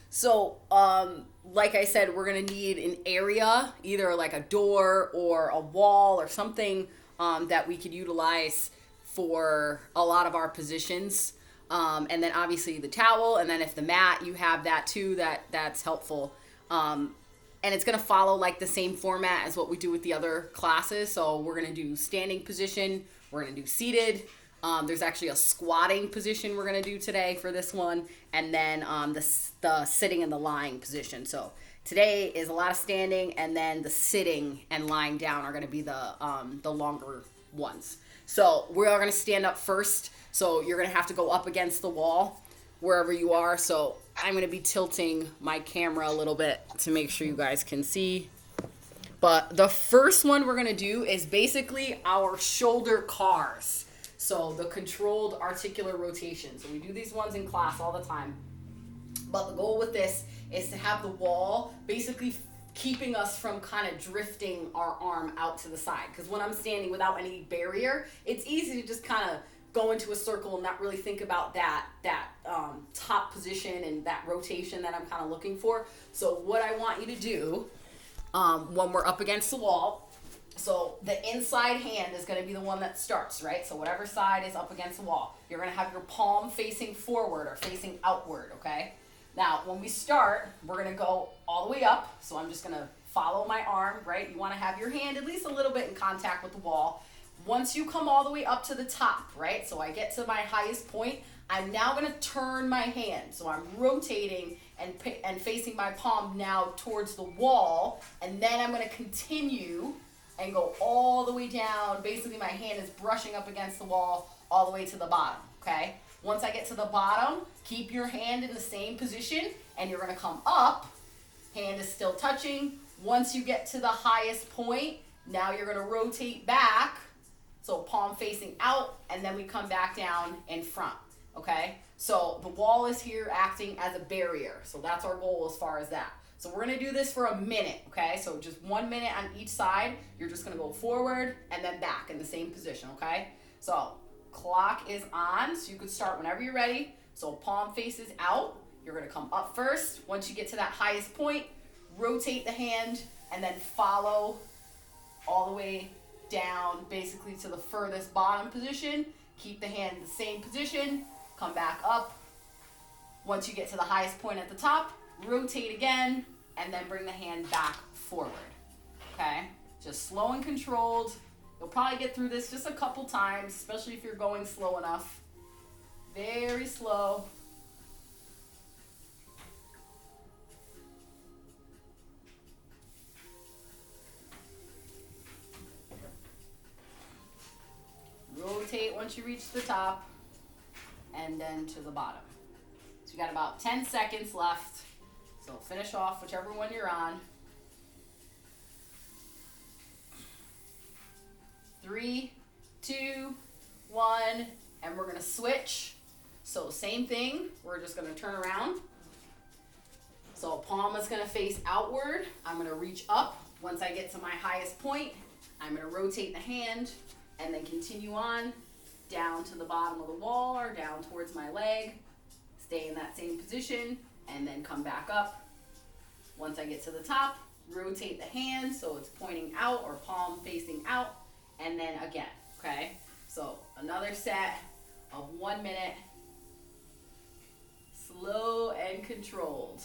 So, like I said, we're gonna need an area, either like a door or a wall or something that we could utilize for a lot of our positions. And then obviously the towel, and then if the mat, you have that too. That's helpful. And it's gonna follow like the same format as what we do with the other classes. So we're gonna do standing position. We're gonna do seated. There's actually a squatting position we're gonna do today for this one, and then the sitting and the lying position. So today is a lot of standing, and then the sitting and lying down are gonna be the longer ones. So we are gonna stand up first. So you're gonna have to go up against the wall wherever you are. So I'm gonna be tilting my camera a little bit to make sure you guys can see. But the first one we're gonna do is basically our shoulder cars. So the controlled articular rotation. So we do these ones in class all the time. But the goal with this is to have the wall basically keeping us from kind of drifting our arm out to the side. Because when I'm standing without any barrier, it's easy to just kind of go into a circle and not really think about that top position and that rotation that I'm kind of looking for. So what I want you to do when we're up against the wall, so the inside hand is going to be the one that starts, right? So whatever side is up against the wall, you're going to have your palm facing forward or facing outward, okay? Now, when we start, we're going to go all the way up. So I'm just going to follow my arm, right? You want to have your hand at least a little bit in contact with the wall. Once you come all the way up to the top, right? So I get to my highest point, I'm now going to turn my hand. So I'm rotating and facing my palm now towards the wall, and then I'm going to continue and go all the way down. Basically, my hand is brushing up against the wall all the way to the bottom, okay? Once I get to the bottom, keep your hand in the same position, and you're going to come up. Hand is still touching. Once you get to the highest point, now you're going to rotate back. So palm facing out, and then we come back down in front, okay? So the wall is here acting as a barrier. So that's our goal as far as that. So we're gonna do this for a minute, okay? So just 1 minute on each side. You're just gonna go forward and then back in the same position, okay? So clock is on, so you could start whenever you're ready. So palm faces out. You're gonna come up first. Once you get to that highest point, rotate the hand and then follow all the way down basically to the furthest bottom position. Keep the hand in the same position, come back up. Once you get to the highest point at the top, rotate again, and then bring the hand back forward, okay? Just slow and controlled. You'll probably get through this just a couple times, especially if you're going slow enough. Very slow. Rotate once you reach the top, and then to the bottom. So you got about 10 seconds left. So finish off whichever one you're on. 3, 2, 1, and we're gonna switch. So same thing, we're just gonna turn around. So palm is gonna face outward. I'm gonna reach up. Once I get to my highest point, I'm gonna rotate the hand and then continue on down to the bottom of the wall or down towards my leg. Stay in that same position and then come back up. Once I get to the top, rotate the hand so it's pointing out or palm facing out, and then again, okay? So another set of 1 minute, slow and controlled.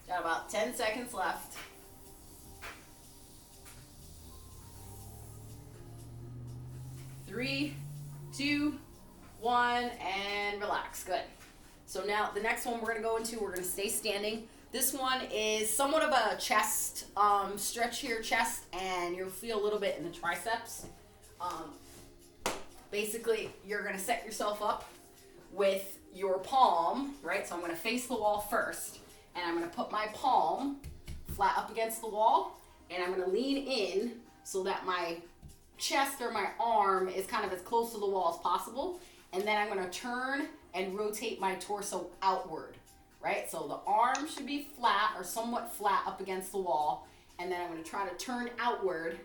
Got about 10 seconds left. 3, 2, 1, and relax. Good. So now the next one we're gonna go into, we're gonna stay standing. This one is somewhat of a chest stretch here, chest, and you'll feel a little bit in the triceps. Basically, you're gonna set yourself up with your palm, right? So I'm gonna face the wall first, and I'm gonna put my palm flat up against the wall, and I'm gonna lean in so that my chest or my arm is kind of as close to the wall as possible. And then I'm going to turn and rotate my torso outward, right? So the arm should be flat or somewhat flat up against the wall. And then I'm going to try to turn outward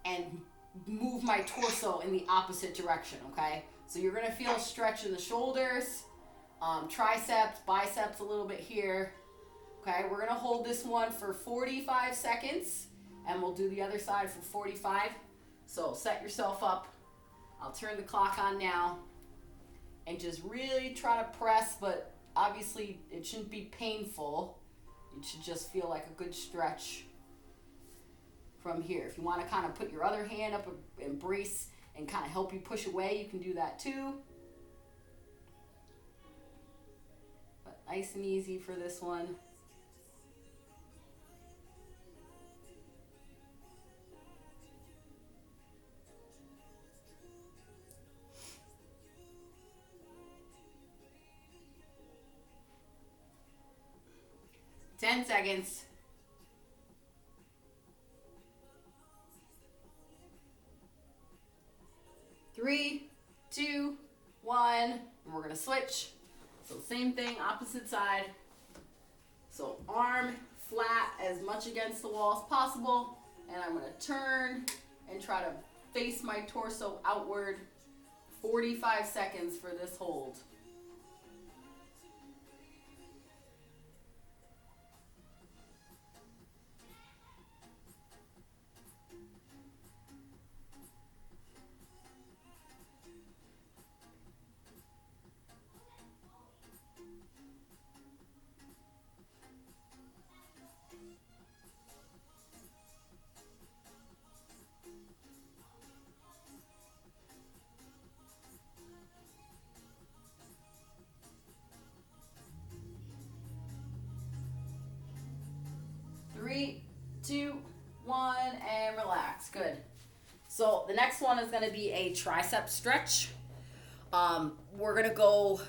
and move my torso in the opposite direction, okay? So you're going to feel a stretch in the shoulders, triceps, biceps a little bit here. Okay, we're going to hold this one for 45 seconds, and we'll do the other side for 45. So set yourself up. I'll turn the clock on now, and just really try to press, but obviously it shouldn't be painful. It should just feel like a good stretch from here. If you want to kind of put your other hand up and brace and kind of help you push away, you can do that too. But nice and easy for this one. Ten seconds. 3, 2, 1, and we're gonna switch. So same thing, opposite side. So arm flat as much against the wall as possible, and I'm gonna turn and try to face my torso outward. 45 seconds for this hold. Three, 2, 1, and relax. Good. So the next one is going to be a tricep stretch. We're going to go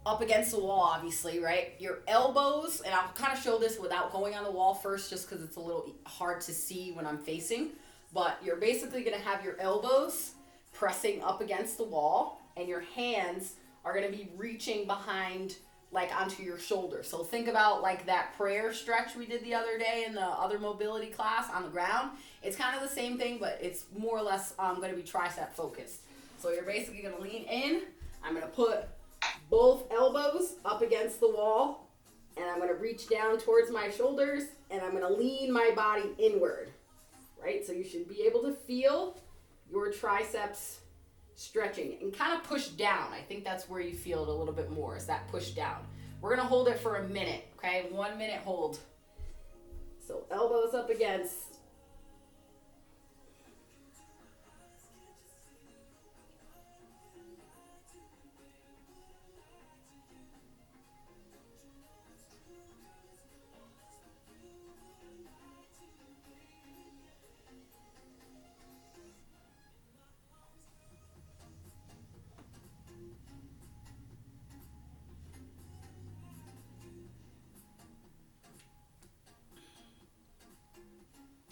up against the wall, obviously, right? Your elbows, and I'll kind of show this without going on the wall first, just because it's a little hard to see when I'm facing. But you're basically going to have your elbows pressing up against the wall, and your hands are going to be reaching behind, like onto your shoulder. So think about like that prayer stretch we did the other day in the other mobility class on the ground. It's kind of the same thing, but it's more or less going to be tricep focused. So you're basically going to lean in. I'm going to put both elbows up against the wall, and I'm going to reach down towards my shoulders, and I'm going to lean my body inward, right? So you should be able to feel your triceps stretching and kind of push down. I think that's where you feel it a little bit more, is that push down. We're going to hold it for a minute, okay? 1 minute hold. So elbows up against.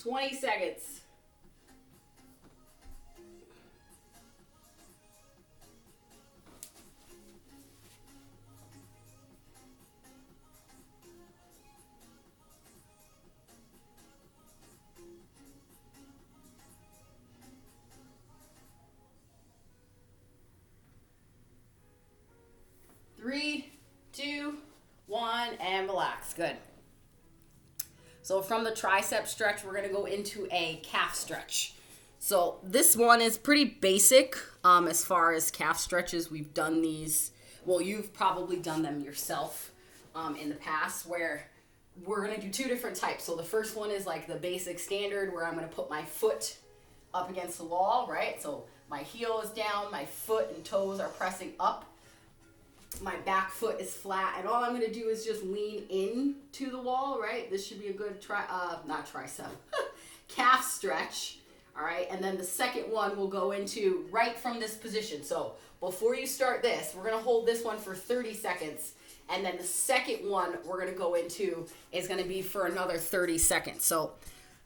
Twenty seconds. Three, 2, 1, and relax. Good. So from the tricep stretch, we're going to go into a calf stretch. So this one is pretty basic as far as calf stretches. We've done these, well, you've probably done them yourself in the past, where we're going to do 2 different types. So the first one is like the basic standard, where I'm going to put my foot up against the wall, right? So my heel is down, my foot and toes are pressing up. My back foot is flat, and all I'm going to do is just lean in to the wall, right? This should be a good calf stretch, all right? And then the second one will go into right from this position. So before you start this, we're going to hold this one for 30 seconds, and then the second one we're going to go into is going to be for another 30 seconds. So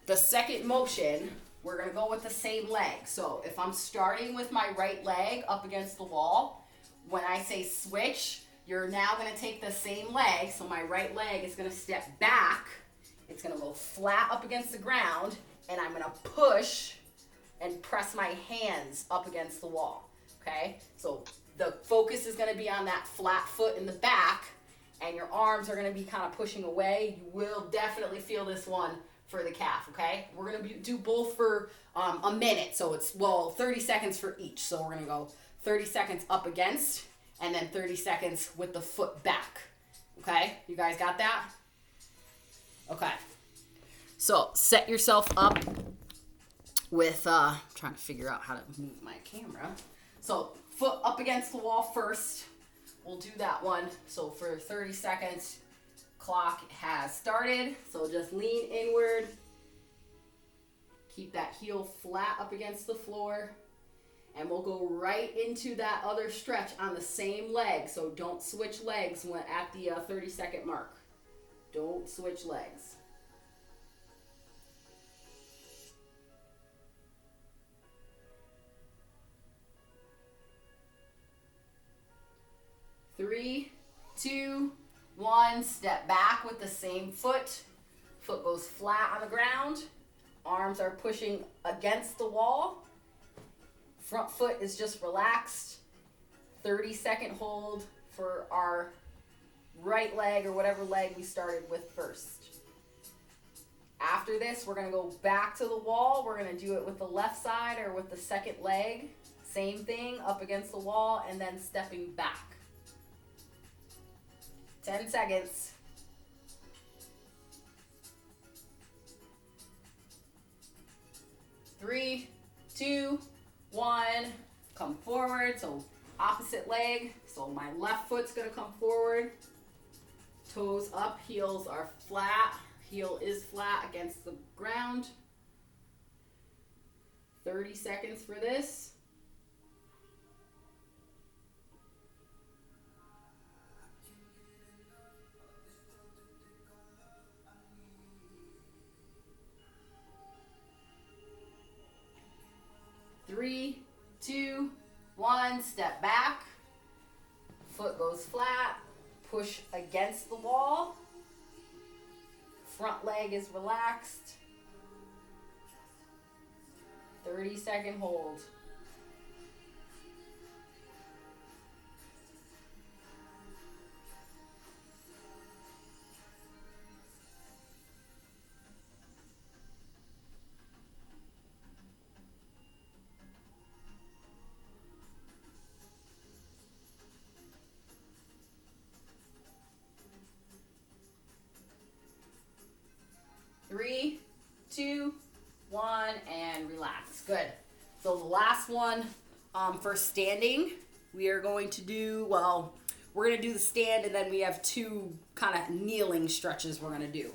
the second motion we're gonna go with the same leg. So if I'm starting with my right leg up against the wall, when I say switch, you're now gonna take the same leg. So my right leg is gonna step back. It's gonna go flat up against the ground, and I'm gonna push and press my hands up against the wall, okay? So the focus is gonna be on that flat foot in the back, and your arms are gonna be kind of pushing away. You will definitely feel this one for the calf, okay? We're gonna do both for a minute, so it's, well, 30 seconds for each. So we're gonna go 30 seconds up against, and then 30 seconds with the foot back, okay? You guys got that? Okay. So set yourself up with, trying to figure out how to move my camera. So foot up against the wall first. We'll do that one. So for 30 seconds, clock has started. So just lean inward. Keep that heel flat up against the floor. And we'll go right into that other stretch on the same leg. So don't switch legs when at the 30-second mark. Don't switch legs. Three, two, one. Step back with the same foot. Foot goes flat on the ground. Arms are pushing against the wall. Front foot is just relaxed. 30-second hold for our right leg or whatever leg we started with first. After this, we're going to go back to the wall. We're going to do it with the left side or with the second leg. Same thing, up against the wall and then stepping back. 10 seconds. Three, two, one. Come forward. So opposite leg. So my left foot's gonna come forward. Toes up, heels are flat. Heel is flat against the ground. 30 seconds for this. Three, two, one. Step back. Foot goes flat. Push against the wall. Front leg is relaxed. 30-second hold. Three, two, one, and relax. Good. So the last one for standing, we are going to do, well, we're going to do the stand, and then we have two kind of kneeling stretches we're going to do.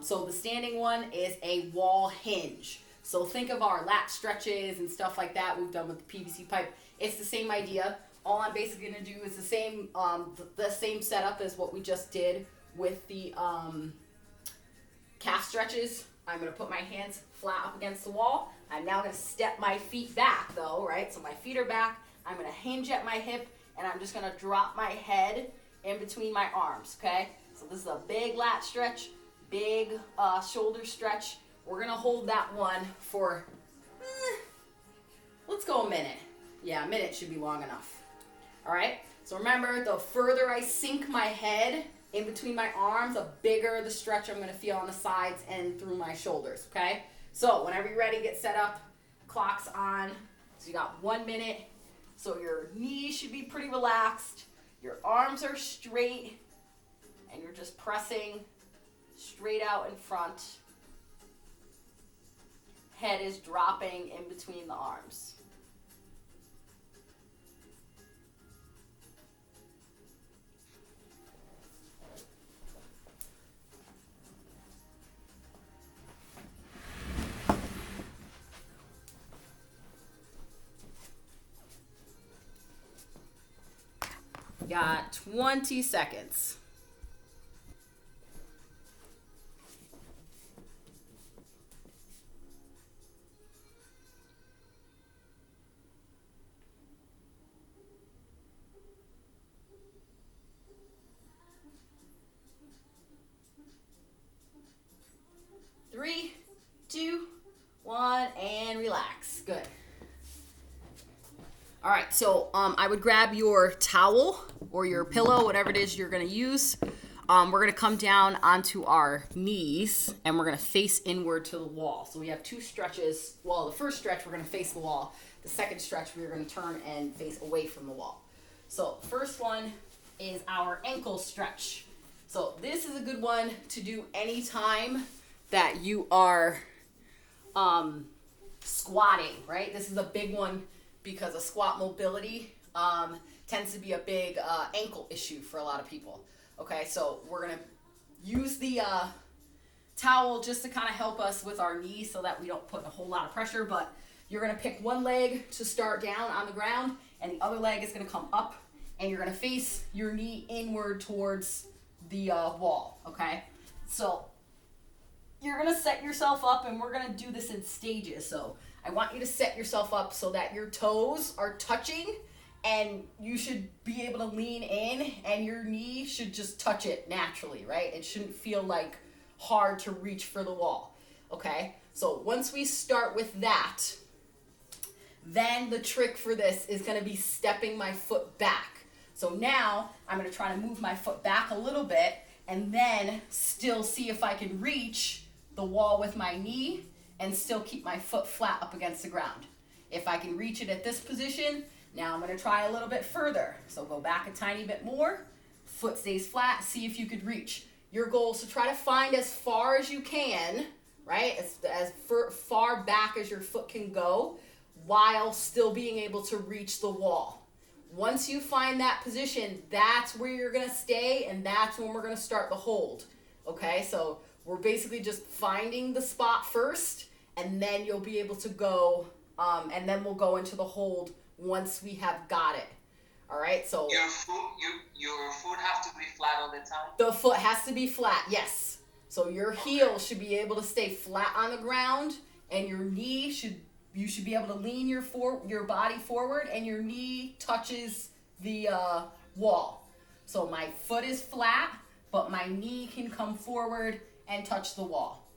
So the standing one is a wall hinge. So think of our lat stretches and stuff like that we've done with the PVC pipe. It's the same idea. All I'm basically going to do is the same setup as what we just did with the calf stretches. I'm going to put my hands flat up against the wall. I'm now going to step my feet back though, right? So my feet are back. I'm going to hinge at my hip, and I'm just going to drop my head in between my arms, okay? So this is a big lat stretch, big shoulder stretch. We're going to hold that one for, let's go a minute. Yeah, a minute should be long enough. All right? So remember, the further I sink my head in between my arms, the bigger the stretch I'm going to feel on the sides and through my shoulders, okay? So whenever you're ready, get set up. Clock's on. So you got 1 minute. So your knees should be pretty relaxed. Your arms are straight, and you're just pressing straight out in front. Head is dropping in between the arms. Got 20 seconds. 2, 1, and relax. Good. All right, so I would grab your towel or your pillow, whatever it is you're gonna use. We're gonna come down onto our knees and we're gonna face inward to the wall. So we have 2 stretches. Well, the first stretch, we're gonna face the wall. The second stretch, we're gonna turn and face away from the wall. So first one is our ankle stretch. So this is a good one to do anytime that you are squatting, right? This is a big one because of squat mobility tends to be a big ankle issue for a lot of people. Okay, so we're gonna use the towel just to kind of help us with our knees so that we don't put a whole lot of pressure, but you're gonna pick one leg to start down on the ground and the other leg is gonna come up and you're gonna face your knee inward towards the wall, okay? So you're gonna set yourself up and we're gonna do this in stages. So I want you to set yourself up so that your toes are touching and you should be able to lean in and your knee should just touch it naturally, right? It shouldn't feel like hard to reach for the wall, okay? So once we start with that, then the trick for this is gonna be stepping my foot back. So now I'm gonna try to move my foot back a little bit and then still see if I can reach the wall with my knee and still keep my foot flat up against the ground. If I can reach it at this position, now I'm gonna try a little bit further. So go back a tiny bit more, foot stays flat, see if you could reach. Your goal is to try to find as far as you can, right? As far back as your foot can go while still being able to reach the wall. Once you find that position, that's where you're gonna stay and that's when we're gonna start the hold, okay? So we're basically just finding the spot first and then you'll be able to go, and then we'll go into the hold once we have got it. All right, so your foot has to be flat all the time. The foot has to be flat, yes. So your heel should be able to stay flat on the ground, and your knee you should be able to lean your body forward, and your knee touches the wall. So my foot is flat, but my knee can come forward and touch the wall.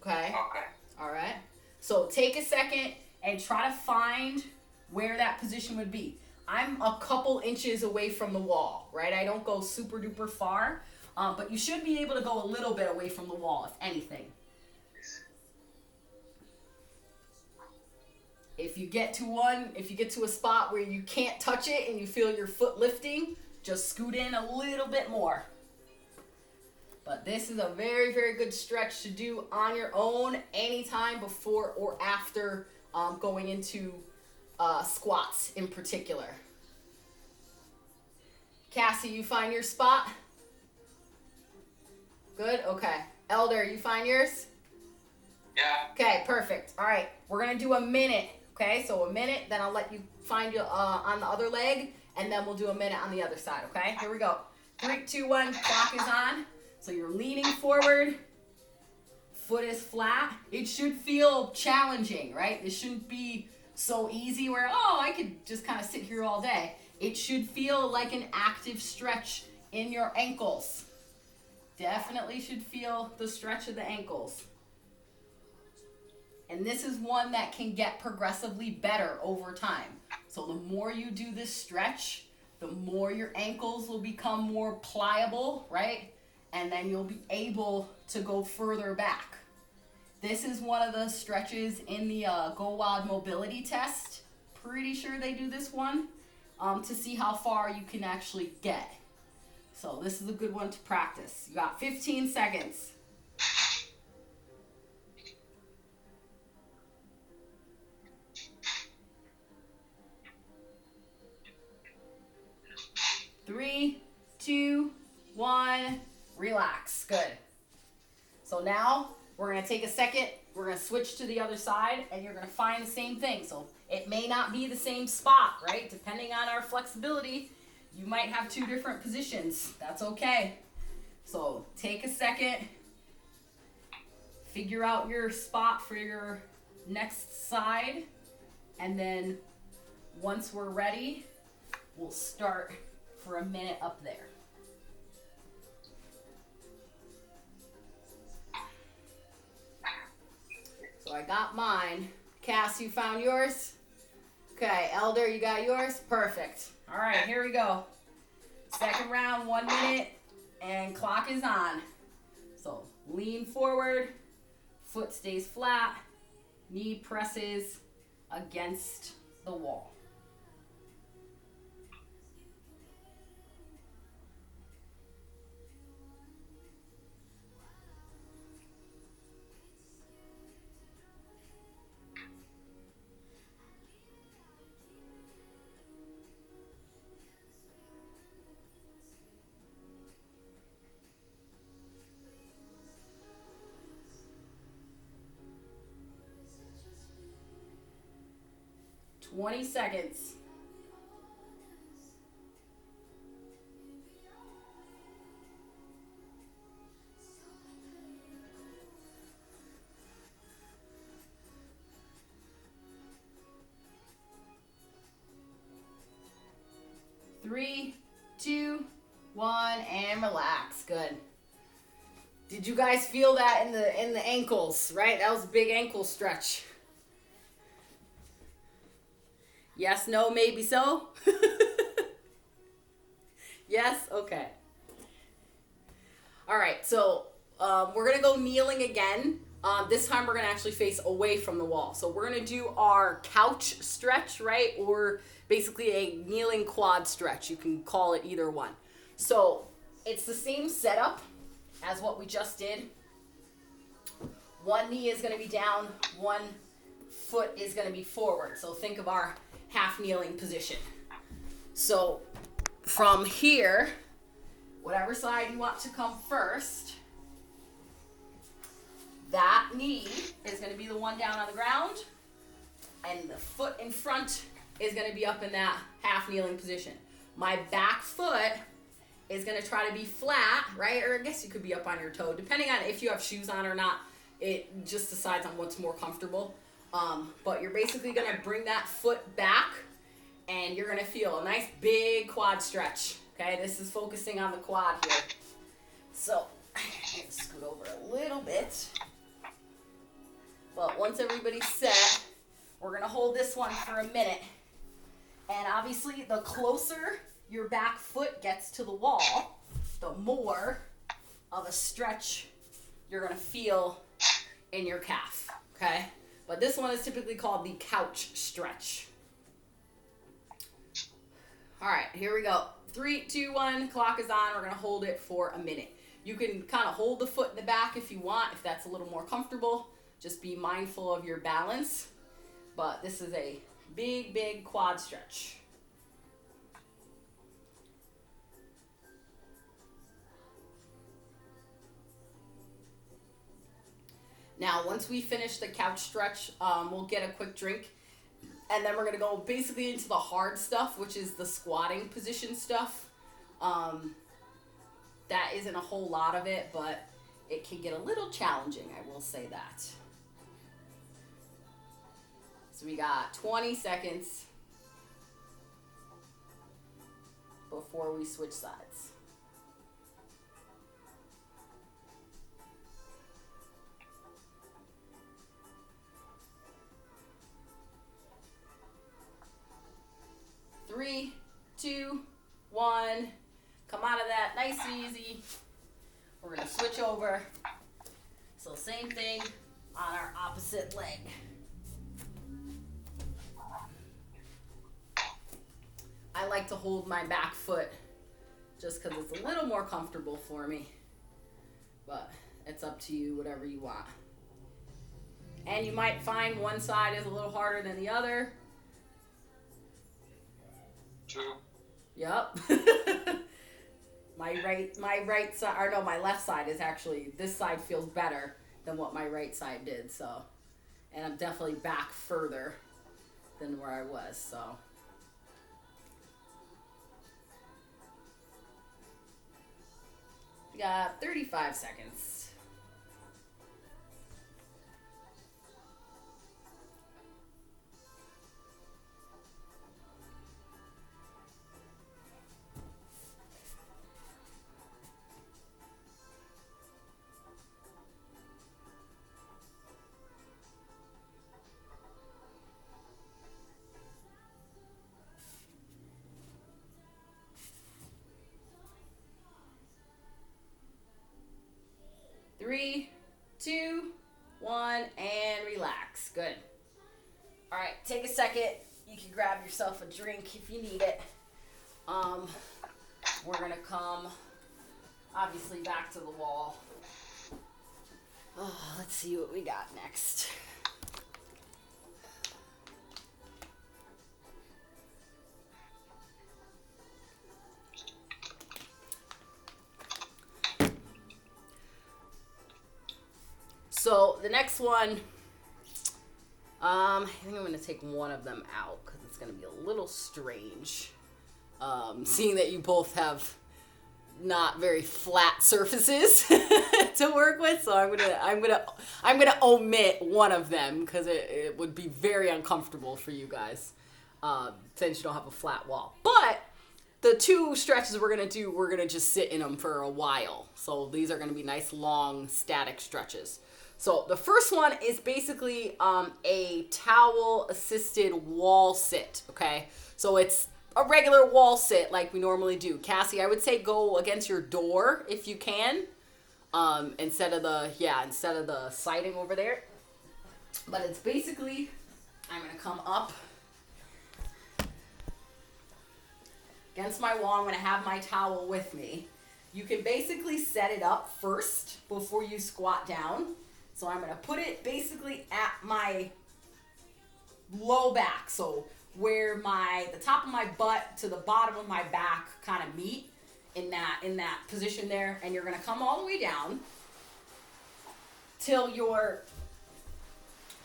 Okay. Okay. All right. So take a second and try to find where that position would be. I'm a couple inches away from the wall, right? I don't go super duper far, but you should be able to go a little bit away from the wall, if anything. If you get to a spot where you can't touch it and you feel your foot lifting, just scoot in a little bit more. But this is a very, very good stretch to do on your own anytime before or after going into squats in particular. Cassie, you find your spot? Good? Okay. Elder, you find yours? Yeah. Okay, perfect. All right, we're going to do a minute. Okay, so a minute, then I'll let you find you on the other leg, and then we'll do a minute on the other side, okay? Here we go. 3, 2, 1, clock is on. So you're leaning forward, foot is flat. It should feel challenging, right? It shouldn't be so easy where, oh, I could just kind of sit here all day. It should feel like an active stretch in your ankles. Definitely should feel the stretch of the ankles. And this is one that can get progressively better over time. So the more you do this stretch, the more your ankles will become more pliable, right? And then you'll be able to go further back. This is one of the stretches in the GOWOD mobility test. Pretty sure they do this one to see how far you can actually get. So this is a good one to practice. You got 15 seconds. Three, 2, 1, relax. Good. So now we're going to take a second. We're going to switch to the other side, and you're going to find the same thing. So it may not be the same spot, right? Depending on our flexibility, you might have 2 different positions. That's okay. So take a second. Figure out your spot for your next side. And then once we're ready, we'll start for a minute up there. I got mine. Cass, you found yours? Okay, Elder, you got yours? Perfect. All right, here we go. Second round, 1 minute, and clock is on. So lean forward, foot stays flat, knee presses against the wall. Twenty seconds. Three, two, one, and relax. Good. Did you guys feel that in the ankles, right? That was a big ankle stretch. Yes, no, maybe so? Yes? Okay. All right, so we're going to go kneeling again. This time we're going to actually face away from the wall. So we're going to do our couch stretch, right? Or basically a kneeling quad stretch. You can call it either one. So it's the same setup as what we just did. One knee is going to be down, one foot is going to be forward. So think of our half kneeling position. So from here, whatever side you want to come first, that knee is going to be the one down on the ground, and the foot in front is going to be up in that half kneeling position. My back foot is going to try to be flat, right? Or I guess you could be up on your toe, depending on if you have shoes on or not. It just decides on what's more comfortable. But you're basically going to bring that foot back, and you're going to feel a nice big quad stretch. Okay, this is focusing on the quad here. So, let's scoot over a little bit. But once everybody's set, we're going to hold this one for a minute. And obviously, the closer your back foot gets to the wall, the more of a stretch you're going to feel in your calf. Okay? But this one is typically called the couch stretch. All right, here we go. 3, 2, 1, clock is on. We're going to hold it for a minute. You can kind of hold the foot in the back if you want, if that's a little more comfortable. Just be mindful of your balance. But this is a big, big quad stretch. Now, once we finish the couch stretch, we'll get a quick drink. And then we're going to go basically into the hard stuff, which is the squatting position stuff. That isn't a whole lot of it, but it can get a little challenging, I will say that. So we got 20 seconds before we switch sides. Three, 2, 1. Come out of that nice and easy. We're going to switch over. So same thing on our opposite leg. I like to hold my back foot just because it's a little more comfortable for me. But it's up to you, whatever you want. And you might find one side is a little harder than the other. True. Yep. my right side, or no, my left side is actually, this side feels better than what my right side did, so. And I'm definitely back further than where I was, so. We got 35 seconds. take a second. You can grab yourself a drink if you need it. We're gonna come, obviously, back to the wall. Oh, let's see what we got next. So the next one, I think I'm going to take one of them out because it's going to be a little strange. Seeing that you both have not very flat surfaces to work with, so I'm gonna omit one of them because it would be very uncomfortable for you guys since you don't have a flat wall. But the two stretches we're gonna just sit in them for a while. So these are gonna be nice long static stretches. So the first one is basically a towel assisted wall sit. Okay, so it's a regular wall sit like we normally do. Cassie, I would say go against your door if you can, instead of the siding over there. But it's basically, I'm gonna come up against my wall. I'm gonna have my towel with me. You can basically set it up first before you squat down. So I'm gonna put it basically at my low back, so where the top of my butt to the bottom of my back kind of meet in that position there, and you're gonna come all the way down till you're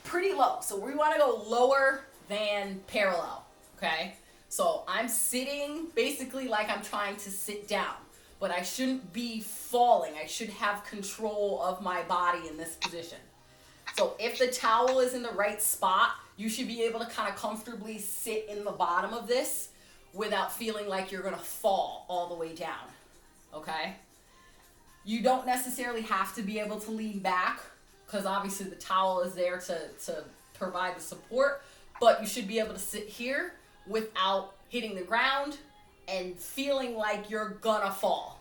pretty low. So we want to go lower than parallel. Okay, so I'm sitting basically like I'm trying to sit down, but I shouldn't be falling. I should have control of my body in this position. So if the towel is in the right spot, you should be able to kind of comfortably sit in the bottom of this without feeling like you're going to fall all the way down. Okay? You don't necessarily have to be able to lean back because obviously the towel is there to provide the support, but you should be able to sit here without hitting the ground and feeling like you're gonna fall.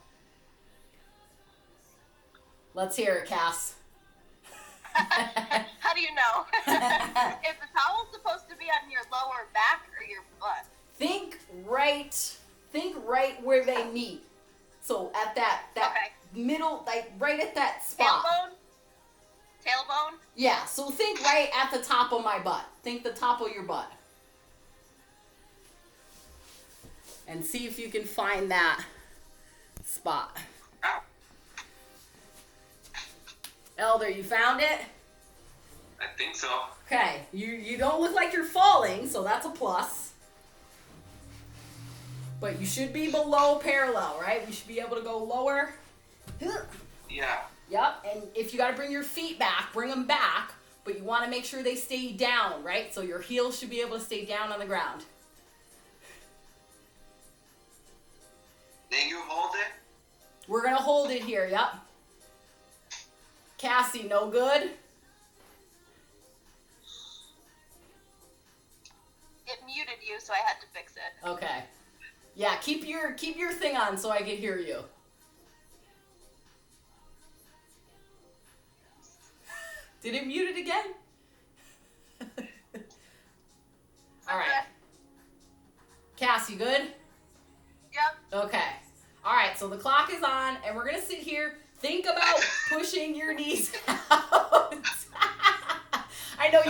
Let's hear it, Cass. How do you know? Is the towel supposed to be on your lower back or your butt? Think right where they meet. So at that Okay. middle, like right at that spot. Tailbone? Yeah, so think right at the top of my butt. Think the top of your butt. And see if you can find that spot. Elder, you found it? I think so. Okay, you don't look like you're falling, so that's a plus. But you should be below parallel, right? We should be able to go lower. Yeah. Yep, and if you got to bring your feet back, bring them back, but you want to make sure they stay down, right? So your heels should be able to stay down on the ground. Then you hold it? We're going to hold it here, yep. Cassie, no good? It muted you, so I had to fix it. Okay. Yeah, keep your thing on so I can hear you. Did it mute it again? All right. Cassie, good? Yep. Okay. All right, so the clock is on, and we're going to sit here. Think about pushing your knees out. I know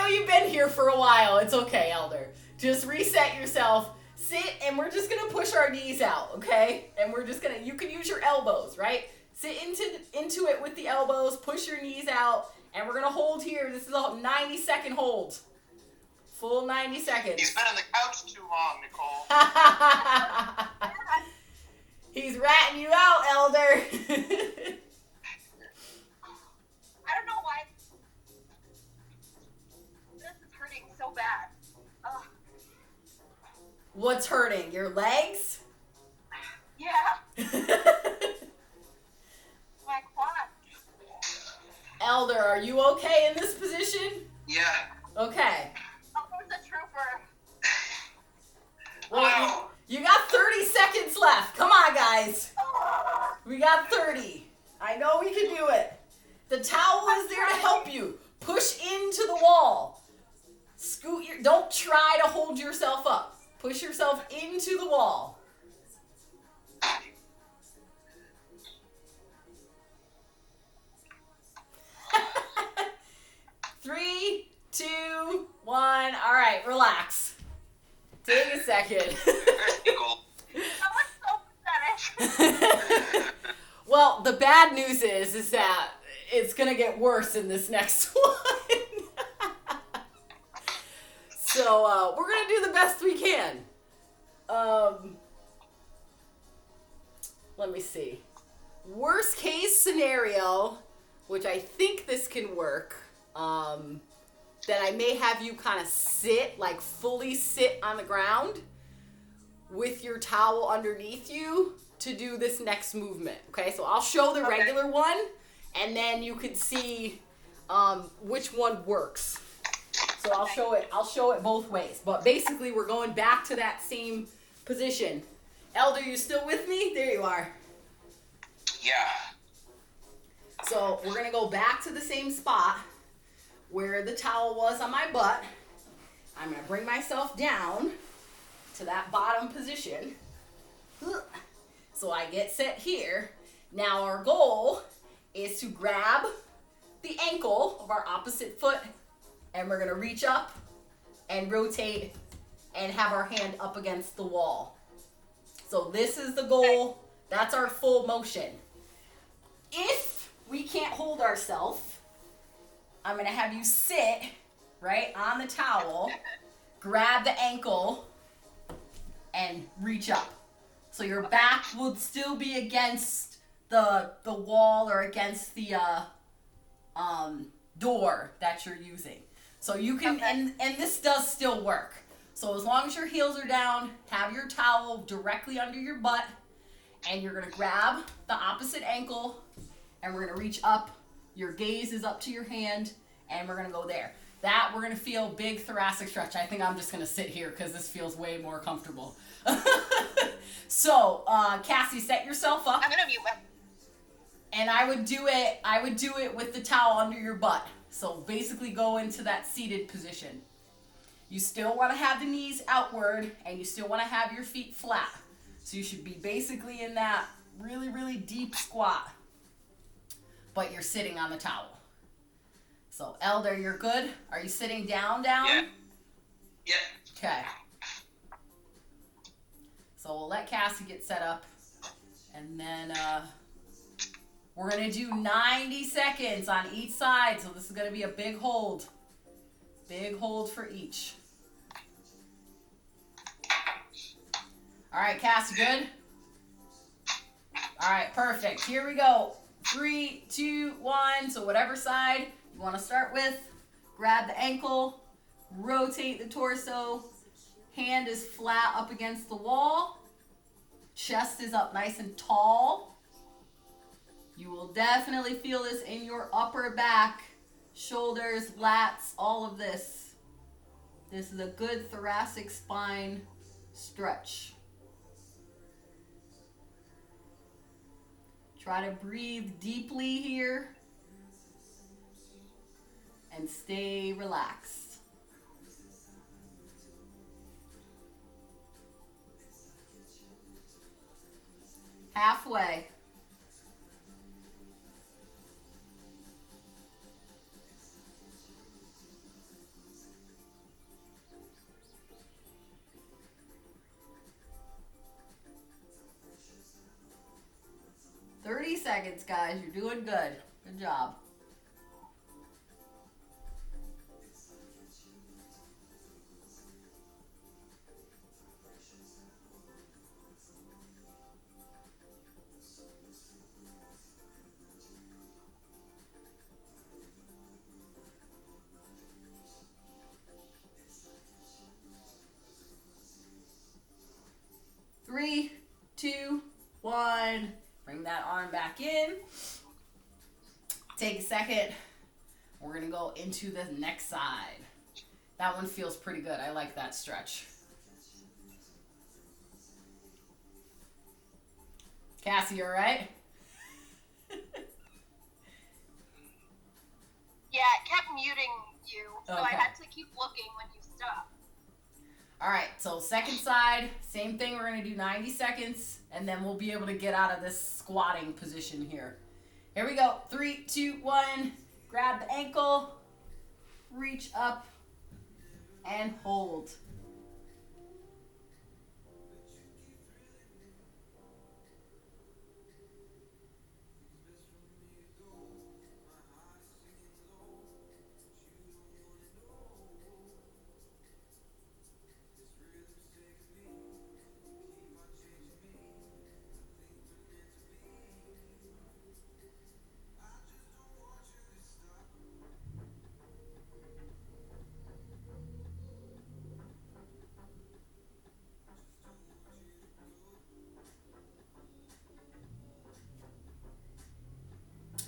you've been here for a while. It's okay, Elder. Just reset yourself. Sit, and we're just going to push our knees out, okay? And we're just going to, you can use your elbows, right? Sit into it with the elbows, push your knees out, and we're going to hold here. This is a 90-second hold. Full 90 seconds. He's been on the couch too long, Nicole. He's ratting you out, Elder. I don't know why this is hurting so bad. Ugh. What's hurting? Your legs? Yeah. My quad. Elder, are you okay in this position? Yeah. Okay. Oh, there's a trooper. Well, Wow. you got 30 seconds left. Come on, guys. Oh. We got 30. I know we can do it. The towel is there to help you. Push into the wall. don't try to hold yourself up. Push yourself into the wall. Three, two, one. All right, relax. Take a second. That was so pathetic. Well, the bad news is that it's gonna get worse in this next one. So we're gonna do the best we can. Let me see. Worst case scenario, which I think this can work. That I may have you kind of sit, like fully sit on the ground with your towel underneath you to do this next movement. Okay, so I'll show the regular one, and then you can see which one works. So I'll show it both ways. But basically, we're going back to that same position. Elder, you still with me? There you are. Yeah. So we're gonna go back to the same spot where the towel was on my butt. I'm gonna bring myself down to that bottom position. So I get set here. Now our goal is to grab the ankle of our opposite foot, and we're gonna reach up and rotate and have our hand up against the wall. So this is the goal. That's our full motion. If we can't hold ourselves, I'm gonna have you sit right on the towel, grab the ankle, and reach up. So your back would still be against the wall or against the door that you're using. So you can, and this does still work. So as long as your heels are down, have your towel directly under your butt, and you're gonna grab the opposite ankle, and we're gonna reach up. Your gaze is up to your hand, and we're gonna go there. That, we're gonna feel big thoracic stretch. I think I'm just gonna sit here because this feels way more comfortable. So, Cassie, set yourself up. I'm gonna mute my. And I would do it with the towel under your butt. So basically go into that seated position. You still want to have the knees outward, and you still want to have your feet flat. So you should be basically in that really, really deep squat, but you're sitting on the towel. So Elder, you're good? Are you sitting down? Yeah. Yeah. Okay. So we'll let Cassie get set up, and then we're gonna do 90 seconds on each side. So this is gonna be a big hold. Big hold for each. All right, Cassie, good? All right, perfect. Here we go. 3, 2, 1. So whatever side you want to start with, grab the ankle, rotate the torso, hand is flat up against the wall, chest is up nice and tall. You will definitely feel this in your upper back, shoulders, lats, all of this. This is a good thoracic spine stretch. Try to breathe deeply here and stay relaxed. Halfway. Seconds, guys. You're doing good. Good job. Three, two, one. Bring that arm back in. Take a second. We're going to go into the next side. That one feels pretty good. I like that stretch. Cassie, you all right? Yeah, it kept muting you, so I Okay. had to keep looking when you stuff. All right, so second side, same thing. We're gonna do 90 seconds, and then we'll be able to get out of this squatting position here. Here we go. 3, 2, 1. Grab the ankle, reach up, and hold.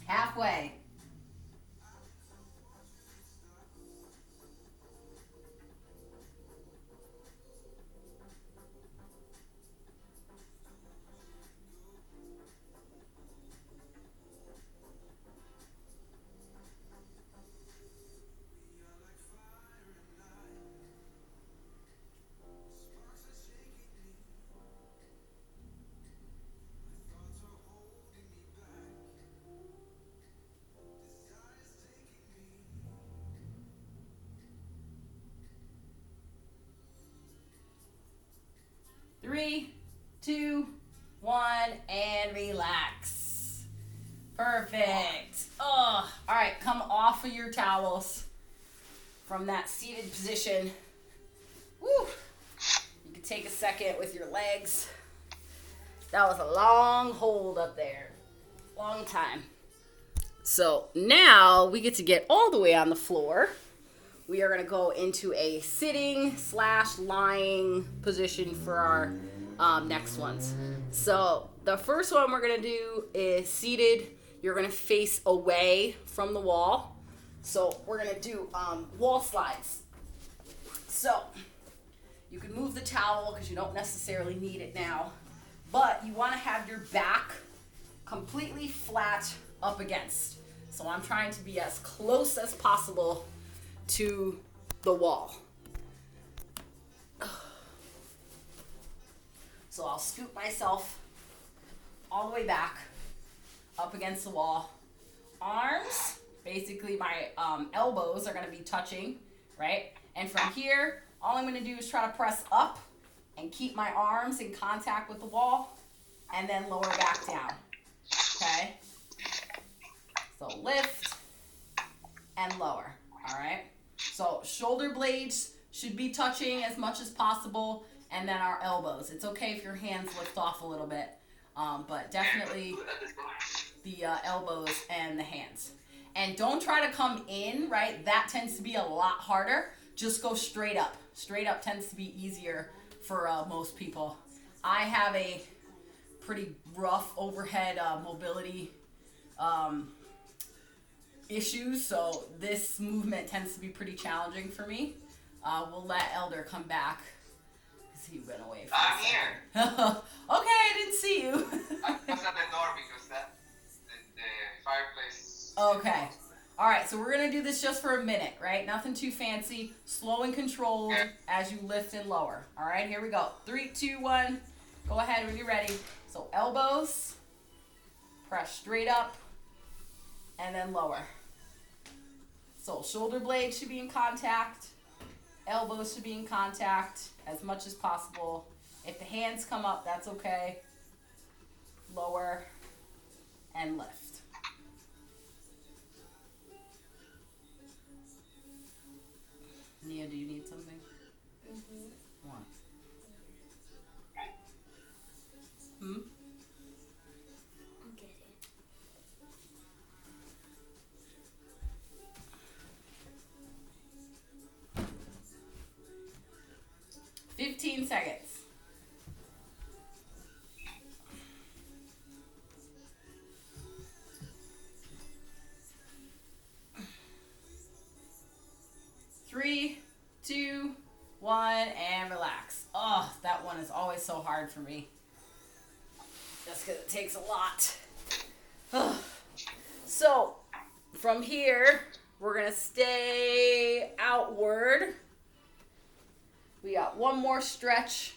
Halfway. Three, two, one, and relax. Perfect. Oh, all right, come off of your towels from that seated position. Woo. You can take a second with your legs. That was a long hold up there. Long time. So now we get to get all the way on the floor. We are going to go into a sitting / lying position for our next ones. So the first one we're going to do is seated. You're going to face away from the wall. So we're going to do wall slides. So you can move the towel because you don't necessarily need it now. But you want to have your back completely flat up against. So I'm trying to be as close as possible to the wall. So I'll scoop myself all the way back up against the wall. Arms, basically my elbows are going to be touching, right? And from here, all I'm going to do is try to press up and keep my arms in contact with the wall and then lower back down. Okay? So lift and lower. All right? So shoulder blades should be touching as much as possible, and then our elbows. It's okay if your hands lift off a little bit, but definitely the elbows and the hands. And don't try to come in, right? That tends to be a lot harder. Just go straight up. Straight up tends to be easier for most people. I have a pretty rough overhead mobility issues, so this movement tends to be pretty challenging for me. We'll let Elder come back because he went away. I'm here. Okay, I didn't see you. I was at the door because the fireplace. Okay. All right, so we're going to do this just for a minute, right? Nothing too fancy. Slow and controlled as you lift and lower. All right, here we go. 3, 2, 1. Go ahead when you're ready. So elbows, press straight up, and then lower. So shoulder blades should be in contact. Elbows should be in contact as much as possible. If the hands come up, that's okay. Lower and lift. Nia, do you need something? Mm-hmm. What? Hmm? Okay. 15 seconds. Three, two, one, and relax. Oh, that one is always so hard for me. Just because it takes a lot. So, from here, we're going to stay outward We got one more stretch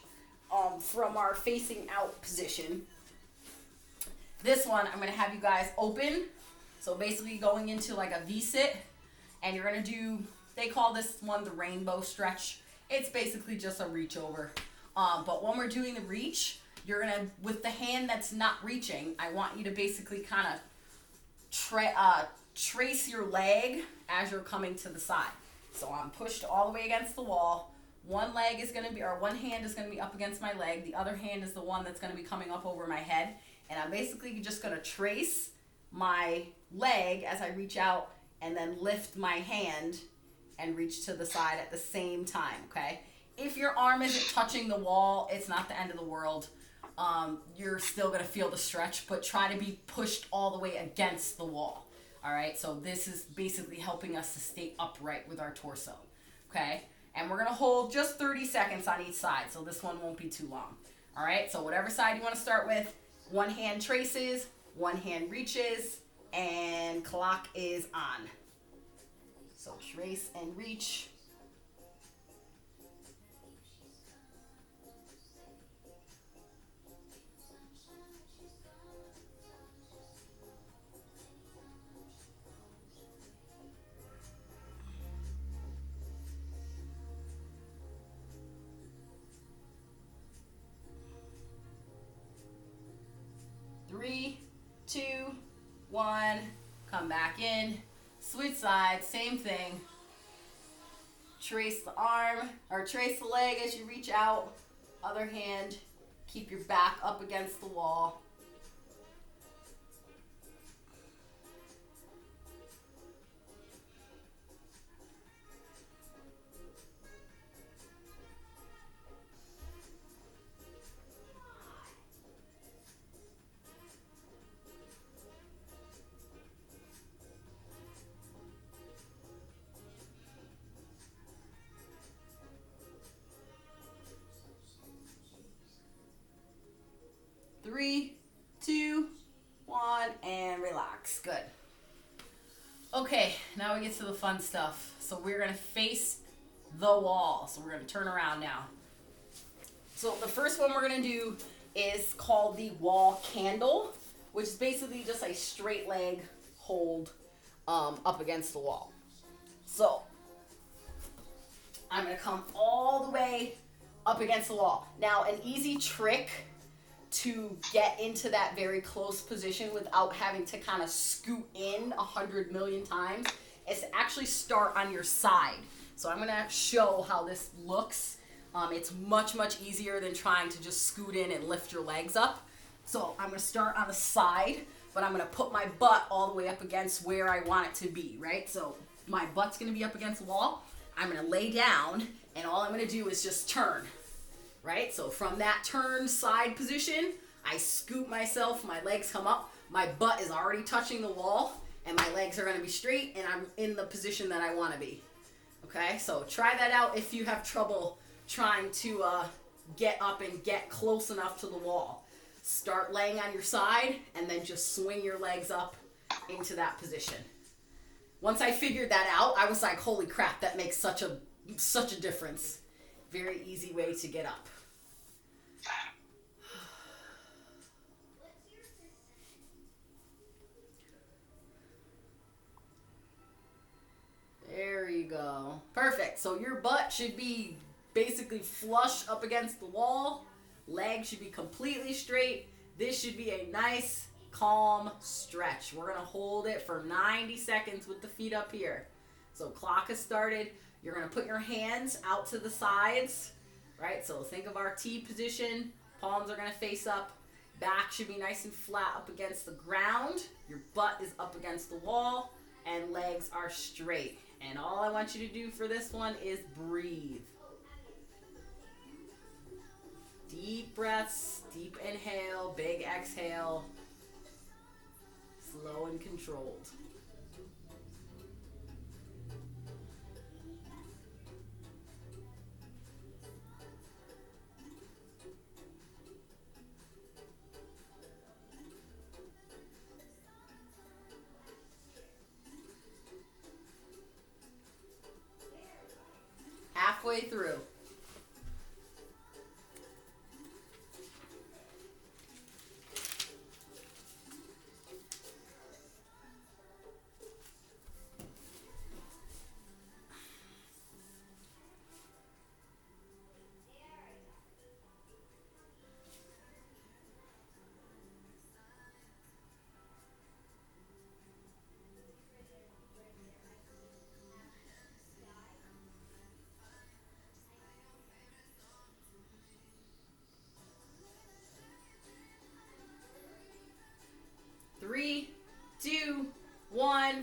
from our facing out position. This one, I'm going to have you guys open. So basically going into like a V-sit. And you're going to do, they call this one the rainbow stretch. It's basically just a reach over. But when we're doing the reach, you're going to, with the hand that's not reaching, I want you to basically kind of trace your leg as you're coming to the side. So I'm pushed all the way against the wall. One leg is going to be, or one hand is going to be up against my leg. The other hand is the one that's going to be coming up over my head. And I'm basically just going to trace my leg as I reach out and then lift my hand and reach to the side at the same time, okay? If your arm isn't touching the wall, it's not the end of the world. You're still going to feel the stretch, but try to be pushed all the way against the wall, all right? So this is basically helping us to stay upright with our torso, okay? And we're going to hold just 30 seconds on each side, so this one won't be too long, all right? So whatever side you want to start with, one hand traces, one hand reaches, and clock is on. So trace and reach. Three, two, one, come back in, switch sides, same thing. Trace the arm, or trace the leg as you reach out. Other hand, keep your back up against the wall. Three, two, one, and relax. Good. Okay, now we get to the fun stuff. So we're going to face the wall. So we're going to turn around now. So the first one we're going to do is called the wall candle, which is basically just a straight leg hold up against the wall. So I'm going to come all the way up against the wall. Now, an easy trick to get into that very close position without having to kind of scoot in 100 million times is to actually start on your side. So I'm going to show how this looks. It's much, much easier than trying to just scoot in and lift your legs up. So I'm going to start on the side, but I'm going to put my butt all the way up against where I want it to be, right? So my butt's going to be up against the wall. I'm going to lay down, and all I'm going to do is just turn. Right? So from that turn side position, I scoop myself, my legs come up, my butt is already touching the wall, and my legs are going to be straight, and I'm in the position that I want to be. Okay? So try that out if you have trouble trying to get up and get close enough to the wall. Start laying on your side, and then just swing your legs up into that position. Once I figured that out, I was like, holy crap, that makes such a difference. Very easy way to get up. There you go. Perfect. So your butt should be basically flush up against the wall. Legs should be completely straight. This should be a nice, calm stretch. We're going to hold it for 90 seconds with the feet up here. So clock has started. You're going to put your hands out to the sides, right? So think of our T position. Palms are going to face up. Back should be nice and flat up against the ground. Your butt is up against the wall, and legs are straight. And all I want you to do for this one is breathe. Deep breaths, deep inhale, big exhale. Slow and controlled. Halfway through.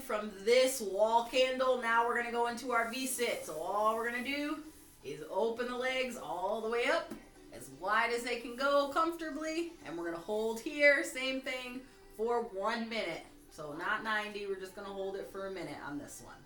from this wall candle. Now we're going to go into our V-sit. So all we're going to do is open the legs all the way up, as wide as they can go comfortably. And we're going to hold here, same thing, for 1 minute. So not 90, we're just going to hold it for a minute on this one.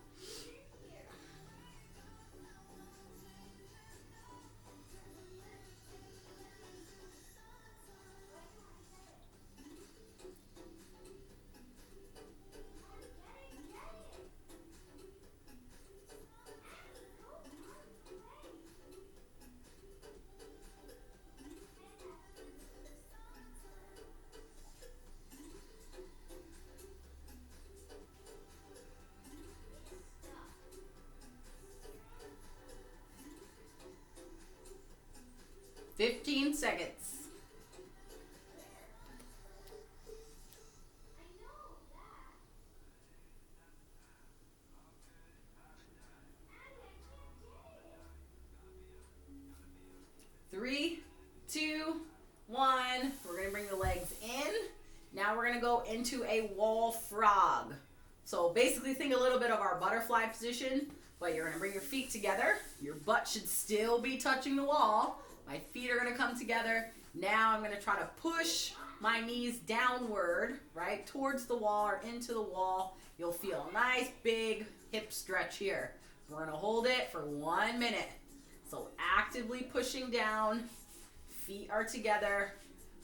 Fifteen seconds. Three, two, one. We're going to bring the legs in. Now we're going to go into a wall frog. So basically think a little bit of our butterfly position, but you're going to bring your feet together. Your butt should still be touching the wall. My feet are going to come together. Now I'm going to try to push my knees downward, right, towards the wall or into the wall. You'll feel a nice big hip stretch here. We're going to hold it for 1 minute. So actively pushing down, feet are together.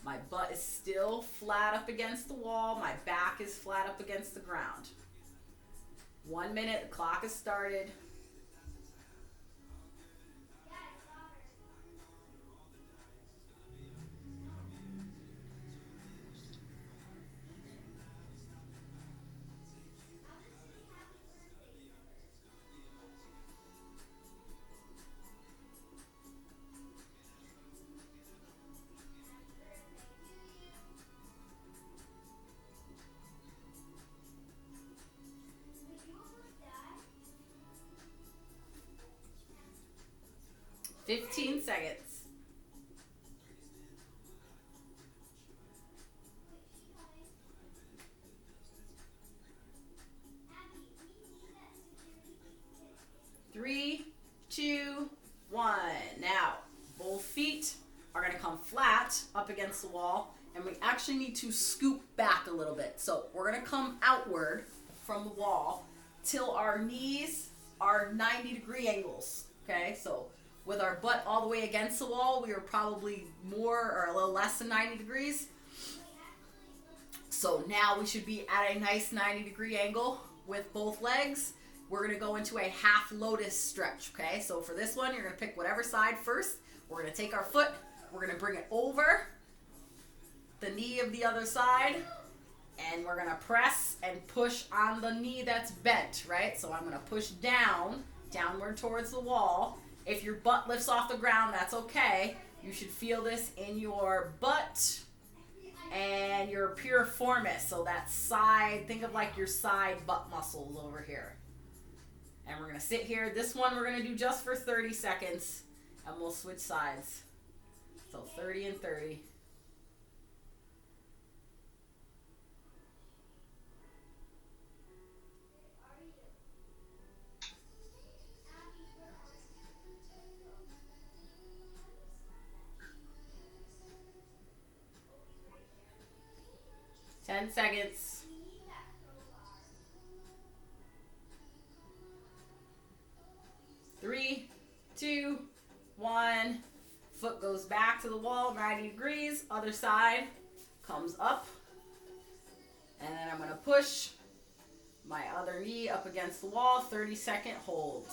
My butt is still flat up against the wall. My back is flat up against the ground. 1 minute, the clock has started. Fifteen seconds. Three, two, one. Now, both feet are going to come flat up against the wall, and we actually need to scoop back a little bit. So we're going to come outward from the wall till our knees are 90-degree angles. Okay, so with our butt all the way against the wall, we are probably more or a little less than 90 degrees. So now we should be at a nice 90-degree angle with both legs. We're going to go into a half lotus stretch, okay? So for this one, you're going to pick whatever side first. We're going to take our foot, we're going to bring it over the knee of the other side, and we're going to press and push on the knee that's bent, right? So I'm going to push downward towards the wall. If your butt lifts off the ground, that's okay. You should feel this in your butt and your piriformis. So that side, think of like your side butt muscles over here. And we're going to sit here. This one we're going to do just for 30 seconds, and we'll switch sides. So 30 and 30. Ten seconds. Three, two, one. Foot goes back to the wall, 90 degrees. Other side comes up. And then I'm going to push my other knee up against the wall. 30-second hold.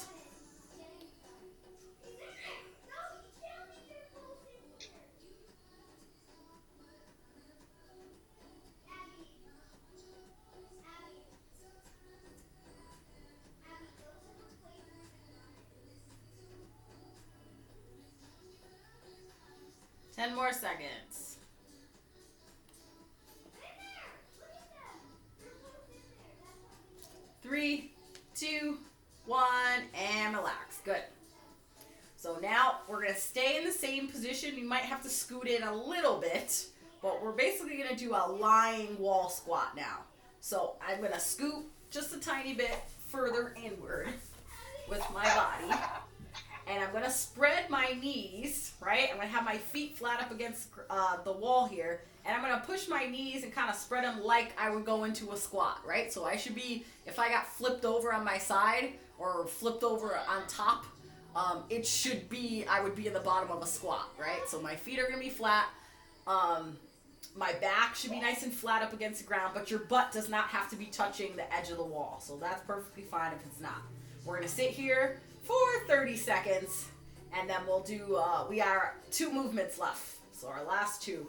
Ten more seconds. Three, two, one, and relax. Good. So now we're going to stay in the same position. You might have to scoot in a little bit, but we're basically going to do a lying wall squat now. So I'm going to scoot just a tiny bit further inward with my body. And I'm going to spread my knees, right? I'm going to have my feet flat up against the wall here. And I'm going to push my knees and kind of spread them like I would go into a squat, right? So I should be, if I got flipped over on my side or flipped over on top, it should be, I would be in the bottom of a squat, right? So my feet are going to be flat. My back should be nice and flat up against the ground, but your butt does not have to be touching the edge of the wall. So that's perfectly fine if it's not. We're going to sit here for 30 seconds, and then we'll do, we are 2 movements left. So our last 2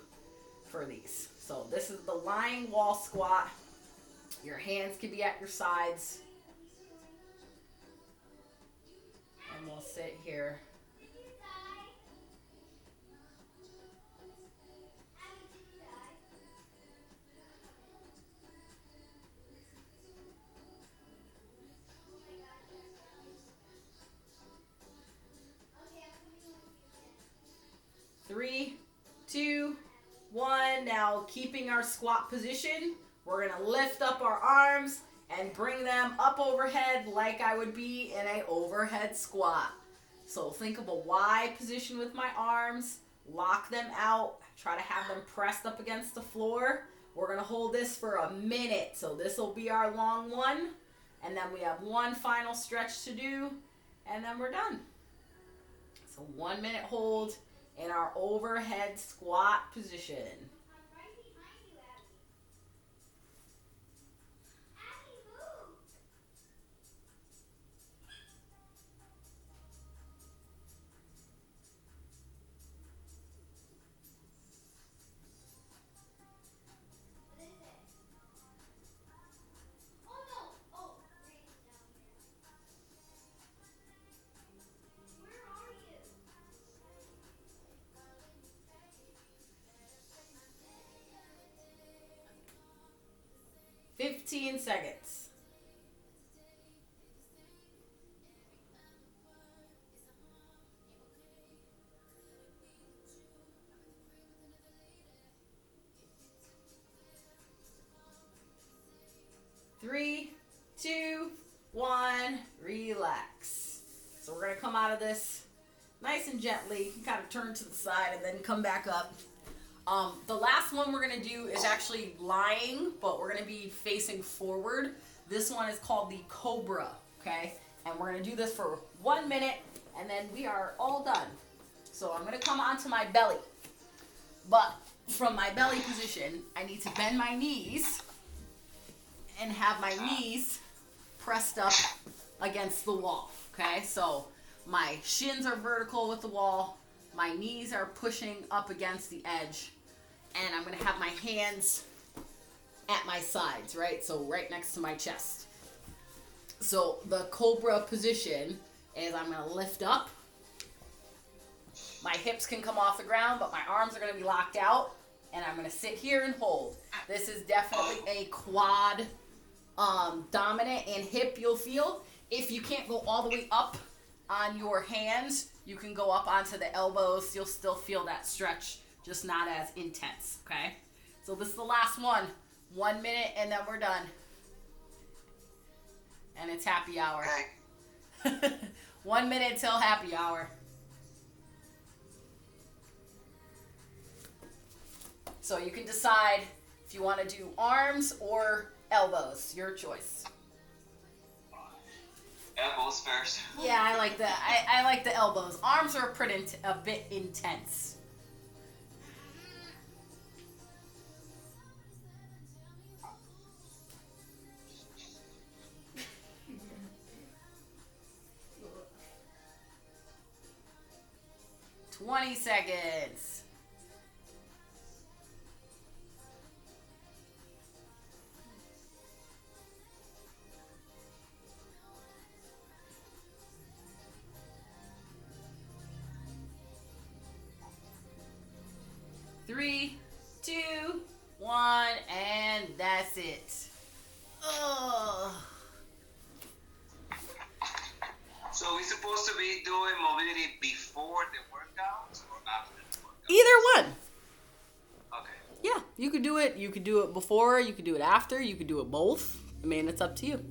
for these. So this is the lying wall squat. Your hands can be at your sides. And we'll sit here. Three, 2, 1. Now keeping our squat position, we're going to lift up our arms and bring them up overhead like I would be in an overhead squat. So think of a Y position with my arms, lock them out, try to have them pressed up against the floor. We're going to hold this for a minute. So this will be our long one. And then we have one final stretch to do, and then we're done. So 1 minute hold in our overhead squat position. 15 seconds. Three, 2, 1, relax. So we're going to come out of this nice and gently. You can kind of turn to the side and then come back up. The last one we're going to do is actually lying, but we're going to be facing forward. This one is called the Cobra, okay? And we're going to do this for 1 minute, and then we are all done. So I'm going to come onto my belly. But from my belly position, I need to bend my knees and have my knees pressed up against the wall, okay? So my shins are vertical with the wall. My knees are pushing up against the edge. And I'm going to have my hands at my sides, right? So right next to my chest. So the Cobra position is I'm going to lift up. My hips can come off the ground, but my arms are going to be locked out. And I'm going to sit here and hold. This is definitely a quad dominant and hip you'll feel. If you can't go all the way up on your hands, you can go up onto the elbows. You'll still feel that stretch, just not as intense, okay? So this is the last one. 1 minute, and then we're done. And it's happy hour. Okay. 1 minute till happy hour. So you can decide if you want to do arms or elbows. Your choice. Elbows first. Yeah, I like the I like the elbows. Arms are a bit intense. "20 seconds. Three, 2, 1, and that's it. Ugh. So we're supposed to be doing mobility before the workout or after the workout? Either one. Okay. Yeah, you could do it. You could do it before. You could do it after. You could do it both. I mean, it's up to you.